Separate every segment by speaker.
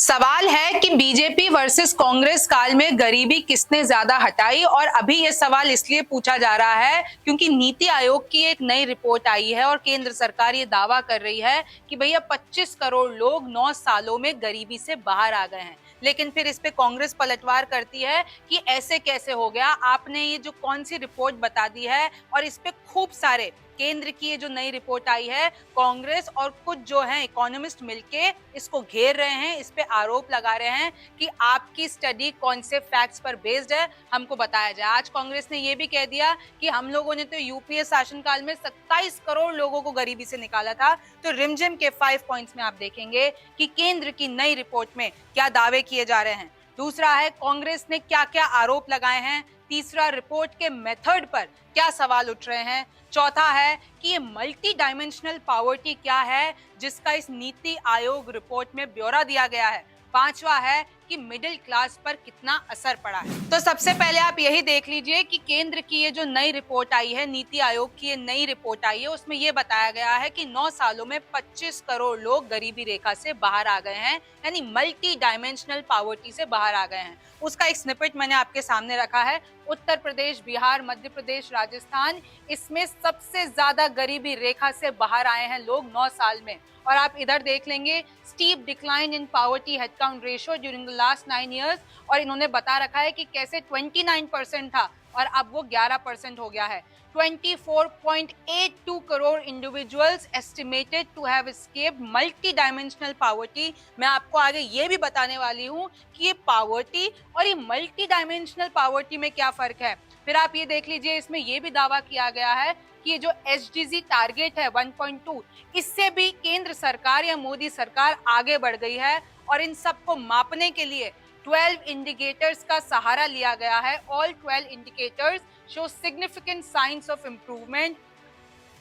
Speaker 1: सवाल है कि बीजेपी वर्सेस कांग्रेस काल में गरीबी किसने ज्यादा हटाई। और अभी ये सवाल इसलिए पूछा जा रहा है क्योंकि नीति आयोग की एक नई रिपोर्ट आई है और केंद्र सरकार ये दावा कर रही है कि भैया 25 करोड़ लोग 9 सालों में गरीबी से बाहर आ गए हैं। लेकिन फिर इस पे कांग्रेस पलटवार करती है कि ऐसे कैसे हो गया, आपने ये जो कौन सी रिपोर्ट बता दी है। और इस पे खूब सारे केंद्र की ये जो नई रिपोर्ट आई है, कांग्रेस और कुछ जो है इकोनॉमिस्ट मिलके इसको घेर रहे हैं, इस पे आरोप लगा रहे हैं कि आपकी स्टडी कौन से फैक्ट्स पर बेस्ड है, हमको बताया जाए। आज कांग्रेस ने ये भी कह दिया कि हम लोगों ने तो यूपीए शासनकाल में 27 करोड़ लोगों को गरीबी से निकाला था। तो रिमझिम के 5 पॉइंट्स में आप देखेंगे कि केंद्र की नई रिपोर्ट में क्या दावे किए जा रहे हैं। दूसरा है कांग्रेस ने क्या क्या आरोप लगाए हैं। तीसरा, रिपोर्ट के मेथड पर क्या सवाल उठ रहे हैं। चौथा है कि ये मल्टी डायमेंशनल पॉवर्टी क्या है जिसका इस नीति आयोग रिपोर्ट में ब्यौरा दिया गया है। पांचवा है कि मिडिल क्लास पर कितना असर पड़ा है। तो सबसे पहले आप यही देख लीजिए कि केंद्र की ये जो नई रिपोर्ट आई है, नीति आयोग की ये नई रिपोर्ट आई है, उसमें ये बताया गया है कि 9 सालों में 25 करोड़ लोग गरीबी रेखा से बाहर आ गए हैं, यानी मल्टी डायमेंशनल पॉवर्टी से बाहर आ गए हैं। उसका एक स्निपेट मैंने आपके सामने रखा है। उत्तर प्रदेश, बिहार, मध्य प्रदेश, राजस्थान, इसमें सबसे ज्यादा गरीबी रेखा से बाहर आए हैं लोग 9 साल में। और आप इधर देख लेंगे steep decline in poverty headcount ratio during the last 9 years. और इन्होंने बता रखा है कि कैसे 29% था और अब वो 11% हो गया है। 24.82 crore individuals estimated to have escaped multi dimensional poverty. मैं आपको आगे ये भी बताने वाली हूँ कि ये पॉवर्टी और ये मल्टी डायमेंशनल पॉवर्टी में क्या फर्क है। फिर आप ये देख लीजिए, इसमें ये भी दावा किया गया है कि ये जो एसडीजी टारगेट है 1.2, इससे भी केंद्र सरकार या मोदी सरकार आगे बढ़ गई है। और इन सबको मापने के लिए 12 इंडिकेटर्स का सहारा लिया गया है। All 12 indicators show significant signs of improvement.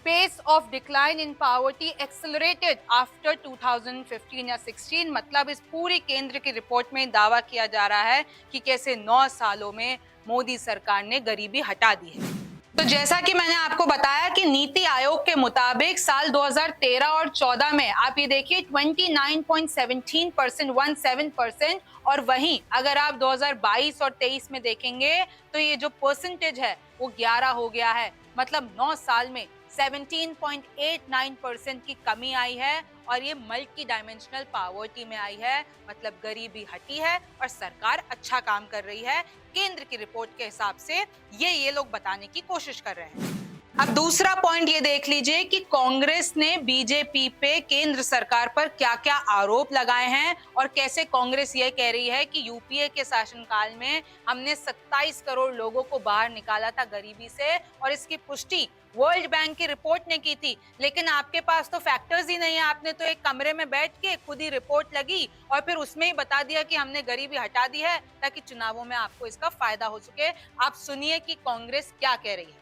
Speaker 1: Pace of decline in poverty accelerated after 2015 या 16। मतलब इस पूरी केंद्र की रिपोर्ट में दावा किया जा रहा है कि कैसे 9 सालों में मोदी सरकार ने गरीबी हटा दी है। तो जैसा कि मैंने आपको बताया कि नीति आयोग के मुताबिक साल 2013 और 14 में आप ये देखिए 29.17%, 17%। और वहीं अगर आप 2022 और 23 में देखेंगे तो ये जो परसेंटेज है वो 11 हो गया है। मतलब 9 साल में 17.89% की कमी आई है और ये मल्टी डायमेंशनल पॉवर्टी में आई है। मतलब गरीबी हटी है और सरकार अच्छा काम कर रही है। केंद्र की रिपोर्ट के हिसाब से ये लोग बताने की कोशिश कर रहे हैं। अब दूसरा पॉइंट ये देख लीजिए कि कांग्रेस ने बीजेपी पे, केंद्र सरकार पर क्या क्या आरोप लगाए हैं और कैसे कांग्रेस ये कह रही है कि यूपीए के शासनकाल में हमने 27 करोड़ लोगों को बाहर निकाला था गरीबी से। और इसकी पुष्टि वर्ल्ड बैंक की रिपोर्ट ने की थी। लेकिन आपके पास तो फैक्टर्स ही नहीं है, आपने तो एक कमरे में बैठ के खुद ही रिपोर्ट लगी और फिर उसमें ही बता दिया कि हमने गरीबी हटा दी है ताकि चुनावों में आपको इसका फायदा हो सके। आप सुनिए कि कांग्रेस क्या कह रही है।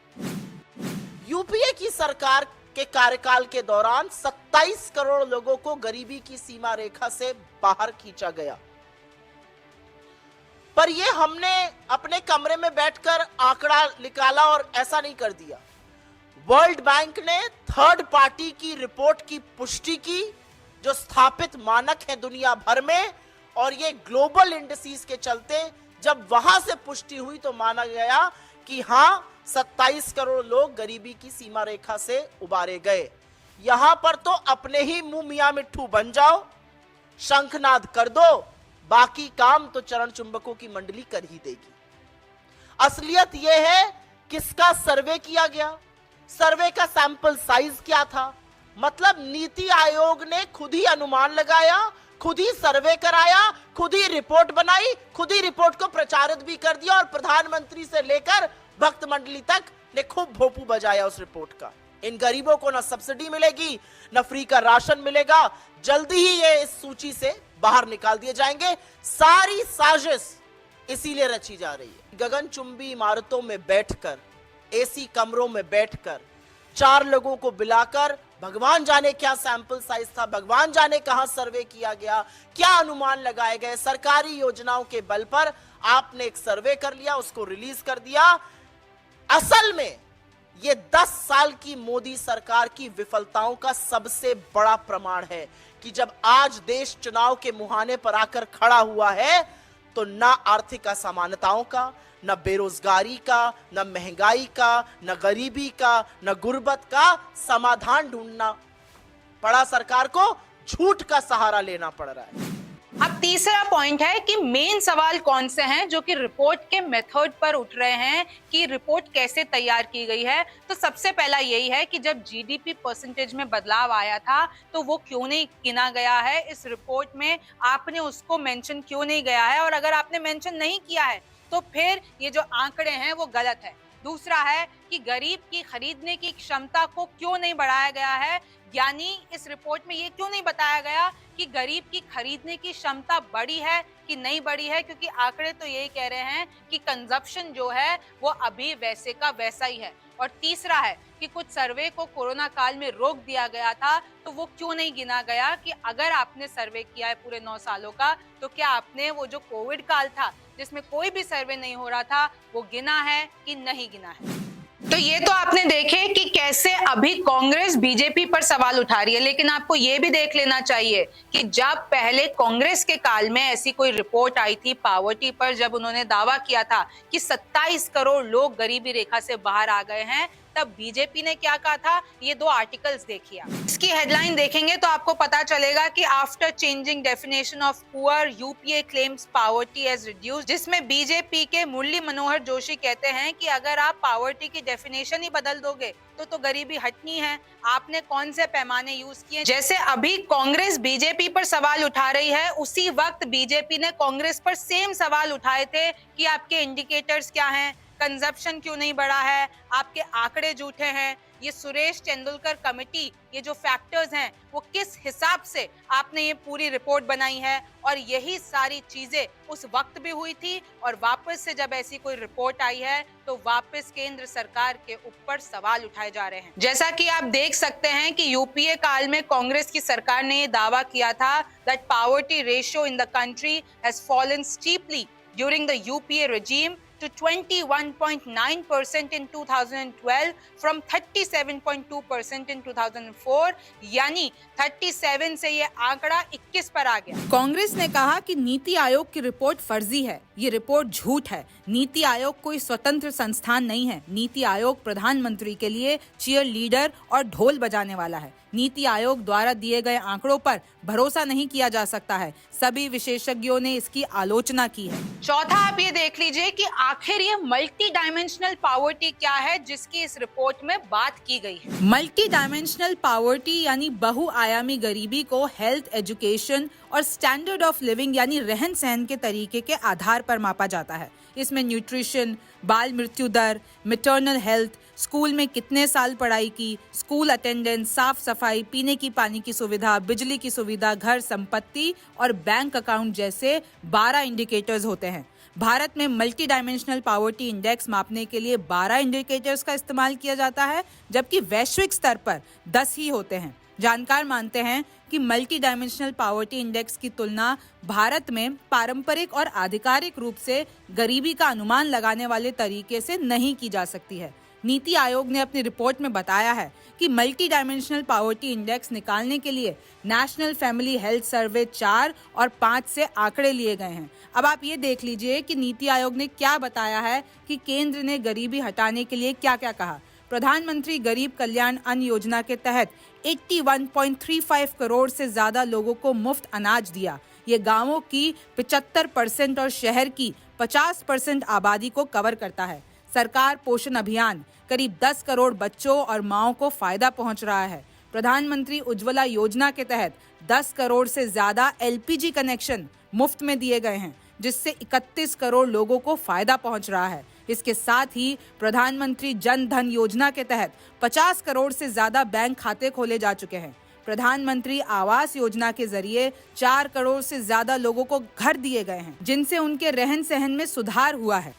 Speaker 2: यूपीए की सरकार के कार्यकाल के दौरान 27 करोड़ लोगों को गरीबी की सीमा रेखा से बाहर खींचा गया। पर यह हमने अपने कमरे में बैठकर आंकड़ा निकाला और ऐसा नहीं कर दिया। वर्ल्ड बैंक ने थर्ड पार्टी की रिपोर्ट की पुष्टि की, जो स्थापित मानक है दुनिया भर में। और ये ग्लोबल इंडिसेस के चलते जब वहां से पुष्टि हुई तो माना गया कि हाँ, 27 करोड़ लोग गरीबी की सीमा रेखा से उबारे गए। यहां पर तो अपने ही मुंह मियां मिट्ठू बन जाओ, शंखनाद कर दो, बाकी काम तो चरण चुंबकों की मंडली कर ही देगी। असलियत यह है किसका सर्वे किया गया, सर्वे का सैंपल साइज क्या था। मतलब नीति आयोग ने खुद ही अनुमान लगाया, खुद ही सर्वे कराया, खुद ही रिपोर्ट बनाई, खुद ही रिपोर्ट को प्रचारित भी कर दिया और प्रधानमंत्री से लेकर भक्त मंडली तक ने खूब भोपू बजाया उस रिपोर्ट का। इन गरीबों को न सब्सिडी मिलेगी, न फ्री का राशन मिलेगा। जल्दी ही ये इस सूची से बाहर निकाल दिए जाएंगे। सारी साजिश इसीलिए रची जा रही है। गगनचुंबी इमारतों में बैठकर, एसी कमरों में बैठकर, 4 लोगों को बुलाकर, भगवान जाने क्या सैंपल साइज था, भगवान जाने कहां सर्वे किया गया, क्या अनुमान लगाए गए। सरकारी योजनाओं के बल पर आपने एक सर्वे कर लिया, उसको रिलीज कर दिया। असल में ये 10 साल की मोदी सरकार की विफलताओं का सबसे बड़ा प्रमाण है कि जब आज देश चुनाव के मुहाने पर आकर खड़ा हुआ है तो ना आर्थिक असमानताओं का, न बेरोजगारी का, न महंगाई का, न गरीबी का, न गुर्बत का समाधान ढूंढना पड़ा, सरकार को झूठ का सहारा लेना पड़ रहा है।
Speaker 1: अब तीसरा पॉइंट है कि मेन सवाल कौन से हैं जो कि रिपोर्ट के मेथड पर उठ रहे हैं कि रिपोर्ट कैसे तैयार की गई है। तो सबसे पहला यही है कि जब जीडीपी परसेंटेज में बदलाव आया था तो वो क्यों नहीं गिना गया है इस रिपोर्ट में, आपने उसको मेंशन क्यों नहीं गया है, और अगर आपने मेंशन नहीं किया है तो फिर ये जो आंकड़े हैं वो गलत है। दूसरा है कि गरीब की खरीदने की क्षमता को क्यों नहीं बढ़ाया गया है, यानी इस रिपोर्ट में ये क्यों नहीं बताया गया कि गरीब की खरीदने की क्षमता बढ़ी है कि नहीं बढ़ी है, क्योंकि आंकड़े तो यही कह रहे हैं कि कंजप्शन जो है वो अभी वैसे का वैसा ही है। और तीसरा है कि कुछ सर्वे को कोरोना काल में रोक दिया गया था तो वो क्यों नहीं गिना गया कि अगर आपने सर्वे किया है पूरे 9 सालों का तो क्या आपने वो जो कोविड काल था जिसमें कोई भी सर्वे नहीं हो रहा था वो गिना है कि नहीं गिना है। तो ये तो आपने देखे कि कैसे अभी कांग्रेस बीजेपी पर सवाल उठा रही है, लेकिन आपको ये भी देख लेना चाहिए कि जब पहले कांग्रेस के काल में ऐसी कोई रिपोर्ट आई थी पावर्टी पर, जब उन्होंने दावा किया था कि 27 करोड़ लोग गरीबी रेखा से बाहर आ गए हैं, तब बीजेपी ने क्या कहा था, ये 2 आर्टिकल्स देखिए। इसकी हेडलाइन देखेंगे तो आपको पता चलेगा कि after changing definition of poor UPA claims poverty as reduced, जिसमें बीजेपी के मुरली मनोहर जोशी कहते हैं कि अगर आप पावर्टी की डेफिनेशन ही बदल दोगे तो गरीबी हटनी है। आपने कौन से पैमाने यूज किए? जैसे अभी कांग्रेस बीजेपी पर सवाल उठा रही है, उसी वक्त बीजेपी ने कांग्रेस पर सेम सवाल उठाए थे कि आपके इंडिकेटर्स क्या हैं, कंजप्शन क्यों नहीं बढ़ा है, आपके आंकड़े झूठे हैं, ये सुरेश तेंदुलकर कमेटी, ये जो फैक्टर्स हैं वो किस हिसाब से आपने ये पूरी रिपोर्ट बनाई है। और यही सारी चीजें उस वक्त भी हुई थी और वापस से जब ऐसी कोई रिपोर्ट आई है तो वापस केंद्र सरकार के ऊपर सवाल उठाए जा रहे हैं। जैसा कि आप देख सकते हैं कि यूपीए काल में कांग्रेस की सरकार ने ये दावा किया था that poverty ratio in the country has fallen steeply during the UPA regime to 21.9% in 2012 from 37.2% in 2004, यानी 37 से ये आंकड़ा 21 पर आ गया। कांग्रेस ने कहा कि नीति आयोग की रिपोर्ट फर्जी है, ये रिपोर्ट झूठ है। नीति आयोग कोई स्वतंत्र संस्थान नहीं है। नीति आयोग प्रधानमंत्री के लिए चीयर लीडर और ढोल बजाने वाला है। नीति आयोग द्वारा दिए गए आंकड़ों पर भरोसा नहीं किया जा सकता है। सभी विशेषज्ञों ने इसकी आलोचना की है। चौथा आप ये देख लीजिए कि आखिर ये मल्टी डायमेंशनल पावर्टी क्या है जिसकी इस रिपोर्ट में बात की गई है। मल्टी डायमेंशनल पावर्टी यानी बहुआयामी गरीबी को हेल्थ, एजुकेशन और स्टैंडर्ड ऑफ लिविंग यानी रहन सहन के तरीके के आधार पर मापा जाता है। इसमें न्यूट्रिशन, बाल मृत्यु दर, मैटरनल हेल्थ, स्कूल में कितने साल पढ़ाई की, स्कूल अटेंडेंस, साफ सफाई, पीने की पानी की सुविधा, बिजली की सुविधा, घर संपत्ति और बैंक अकाउंट जैसे 12 इंडिकेटर्स होते हैं। भारत में मल्टी डायमेंशनल पावर्टी इंडेक्स मापने के लिए 12 इंडिकेटर्स का इस्तेमाल किया जाता है, जबकि वैश्विक स्तर पर 10 ही होते हैं। जानकार मानते हैं कि मल्टी डायमेंशनल पावर्टी इंडेक्स की तुलना भारत में पारंपरिक और आधिकारिक रूप से गरीबी का अनुमान लगाने वाले तरीके से नहीं की जा सकती है। नीति आयोग ने अपनी रिपोर्ट में बताया है कि मल्टी डायमेंशनल पावर्टी इंडेक्स निकालने के लिए नेशनल फैमिली हेल्थ सर्वे 4 और 5 से आंकड़े लिए गए हैं। अब आप ये देख लीजिए कि नीति आयोग ने क्या बताया है कि केंद्र ने गरीबी हटाने के लिए क्या क्या कहा। प्रधानमंत्री गरीब कल्याण अन्न योजना के तहत 81.35 करोड़ से ज्यादा लोगों को मुफ्त अनाज दिया। ये गांवों की 75% और शहर की 50% आबादी को कवर करता है। सरकार पोषण अभियान करीब 10 करोड़ बच्चों और माओं को फायदा पहुंच रहा है। प्रधानमंत्री उज्ज्वला योजना के तहत 10 करोड़ से ज्यादा एलपीजी कनेक्शन मुफ्त में दिए गए हैं, जिससे 31 करोड़ लोगों को फायदा पहुंच रहा है। इसके साथ ही प्रधानमंत्री जन धन योजना के तहत 50 करोड़ से ज्यादा बैंक खाते खोले जा चुके हैं। प्रधानमंत्री आवास योजना के जरिए 4 करोड़ से ज्यादा लोगों को घर दिए गए हैं, जिनसे उनके रहन सहन में सुधार हुआ है।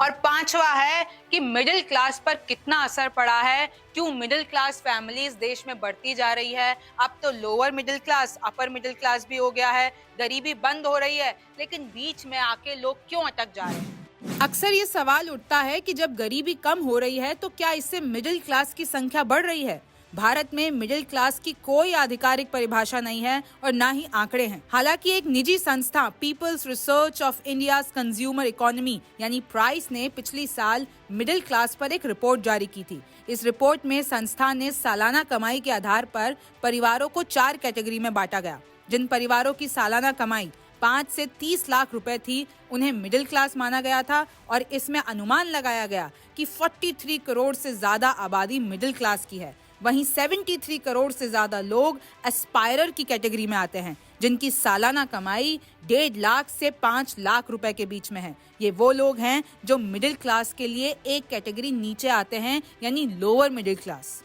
Speaker 1: और पांचवा है कि मिडिल क्लास पर कितना असर पड़ा है, क्यों मिडिल क्लास फैमिलीज देश में बढ़ती जा रही है। अब तो lower middle class, upper middle class भी हो गया है। गरीबी बंद हो रही है, लेकिन बीच में आके लोग क्यों अटक जा रहे हैं। अक्सर ये सवाल उठता है कि जब गरीबी कम हो रही है तो क्या इससे मिडिल क्लास की संख्या बढ़ रही है? भारत में मिडिल क्लास की कोई आधिकारिक परिभाषा नहीं है और ना ही आंकड़े हैं। हालांकि एक निजी संस्था people's research of India's consumer economy यानी प्राइस ने पिछली साल मिडिल क्लास पर एक रिपोर्ट जारी की थी। इस रिपोर्ट में संस्था ने सालाना कमाई के आधार पर परिवारों को 4 कैटेगरी में बांटा गया। जिन परिवारों की सालाना कमाई 5 से 30 लाख रुपए थी, उन्हें मिडिल क्लास माना गया था और इसमें अनुमान लगाया गया कि 43 करोड़ से ज्यादा आबादी मिडिल क्लास की है। वहीं 73 करोड़ से ज्यादा लोग एस्पायरर की कैटेगरी में आते हैं, जिनकी सालाना कमाई 1.5 लाख से 5 लाख रुपए के बीच में है। ये वो लोग हैं जो मिडिल क्लास के लिए एक कैटेगरी नीचे आते हैं, यानी लोअर मिडिल क्लास।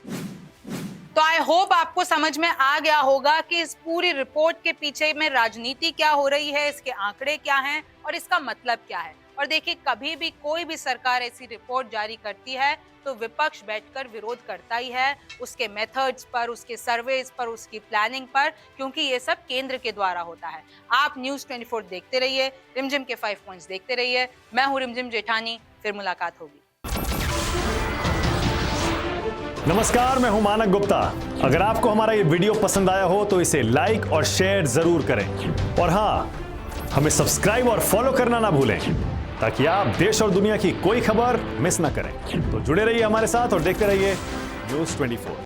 Speaker 1: तो आई होप आपको समझ में आ गया होगा कि इस पूरी रिपोर्ट के पीछे में राजनीति क्या हो रही है, इसके आंकड़े क्या हैं और इसका मतलब क्या है। और देखिए, कभी भी कोई भी सरकार ऐसी रिपोर्ट जारी करती है तो विपक्ष बैठकर विरोध करता ही है, उसके मेथड्स पर, उसके सर्वेज पर, उसकी प्लानिंग पर, क्योंकि ये सब केंद्र के द्वारा होता है। आप न्यूज़ 24 देखते रहिए, रिमझिम के 5 पॉइंट्स देखते रहिए। मैं हूँ रिमझिम जेठानी, फिर मुलाकात होगी।
Speaker 3: नमस्कार, मैं हूं मानक गुप्ता। अगर आपको हमारा ये वीडियो पसंद आया हो तो इसे लाइक और शेयर जरूर करें और हाँ, हमें सब्सक्राइब और फॉलो करना ना भूलें ताकि आप देश और दुनिया की कोई खबर मिस ना करें। तो जुड़े रहिए हमारे साथ और देखते रहिए न्यूज़ 24।